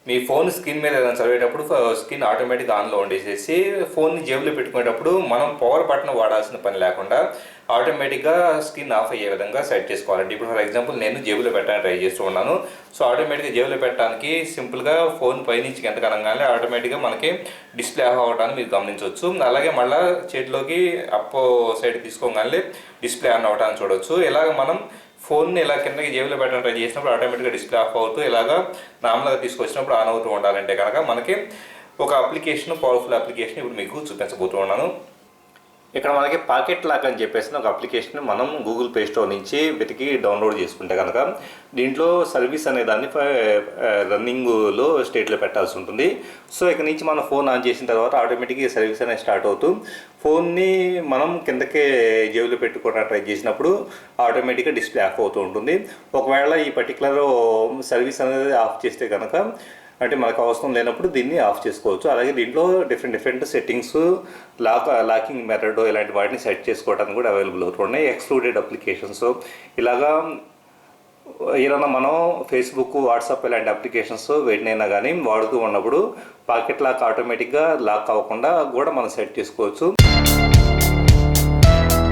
మీ phone screen మీద ఏదైనా చదివేటప్పుడు స్క్రీన్ ఆటోమేటిక్గా ఆన్లో ఉండేసేసి ఫోన్ని జేబులో పెట్టుకునేటప్పుడు మనం పవర్ బటన్ వాడాల్సిన పని లేకుండా ఆటోమేటిక్గా స్క్రీన్ ఆఫ్ అయ్యే విధంగా సెట్ చేసుకోవాలండి. ఇప్పుడు ఫర్ ఎగ్జాంపుల్ నేను జేబులో పెట్టడానికి ట్రై చేస్తూ ఉన్నాను. సో ఆటోమేటిక్గా జేబులో పెట్టడానికి సింపుల్గా ఫోన్ పైనుంచి కిందకి అనగానే ఆటోమేటిక్గా మనకి డిస్ప్లే ఆఫ్ అవ్వడాన్ని మీరు గమనించవచ్చు. అలాగే మళ్ళీ చేతిలోకి అప్ సైడ్ తీసుకోగానే డిస్ప్లే ఆన్ అవ్వడానికి చూడవచ్చు. ఇలాగ మనం ఫోన్ని ఇలా కిందకి జేబులో పెట్టడం ట్రై చేసినప్పుడు ఆటోమేటిక్గా డిస్ప్లే ఆఫ్ అవుతూ ఇలాగా నార్మల్గా తీసుకొచ్చినప్పుడు ఆన్ అవుతూ ఉండాలంటే కనుక మనకి ఒక అప్లికేషన్, పవర్ఫుల్ అప్లికేషన్ ఇప్పుడు మీకు చూపించబోతూ ఉన్నాను. ఇక్కడ మనకి పాకెట్ లాక్ అని చెప్పేసి ఒక అప్లికేషన్ మనం గూగుల్ ప్లే స్టోర్ నుంచి వెతికి డౌన్లోడ్ చేసుకుంటే కనుక దీంట్లో సర్వీస్ అనే దాన్ని రన్నింగ్లో స్టేట్లో పెట్టాల్సి ఉంటుంది. సో ఇక్కడ నుంచి మనం ఫోన్ ఆన్ చేసిన తర్వాత ఆటోమేటిక్గా సర్వీస్ అనేది స్టార్ట్ అవుతూ ఫోన్ని మనం కిందకే జేబులో పెట్టుకోవడానికి ట్రై చేసినప్పుడు ఆటోమేటిక్గా డిస్ప్లే ఆఫ్ అవుతూ ఉంటుంది. ఒకవేళ ఈ పర్టికులర్ సర్వీస్ అనేది ఆఫ్ చేస్తే కనుక అంటే మనకు అవసరం లేనప్పుడు దీన్ని ఆఫ్ చేసుకోవచ్చు. అలాగే దీంట్లో డిఫరెంట్ సెట్టింగ్స్, లాకింగ్ మెథడ్ ఇలాంటి వాటిని సెట్ చేసుకోవడానికి కూడా అవైలబుల్ అవుతున్నాయి. ఎక్స్క్లూడెడ్ అప్లికేషన్స్ ఇలాగా ఏదైనా మనం ఫేస్బుక్, వాట్సాప్ ఇలాంటి అప్లికేషన్స్ వేటినైనా కానీ వాడుతూ ఉన్నప్పుడు పాకెట్ లాక్ ఆటోమేటిక్గా లాక్ అవ్వకుండా కూడా మనం సెట్ చేసుకోవచ్చు.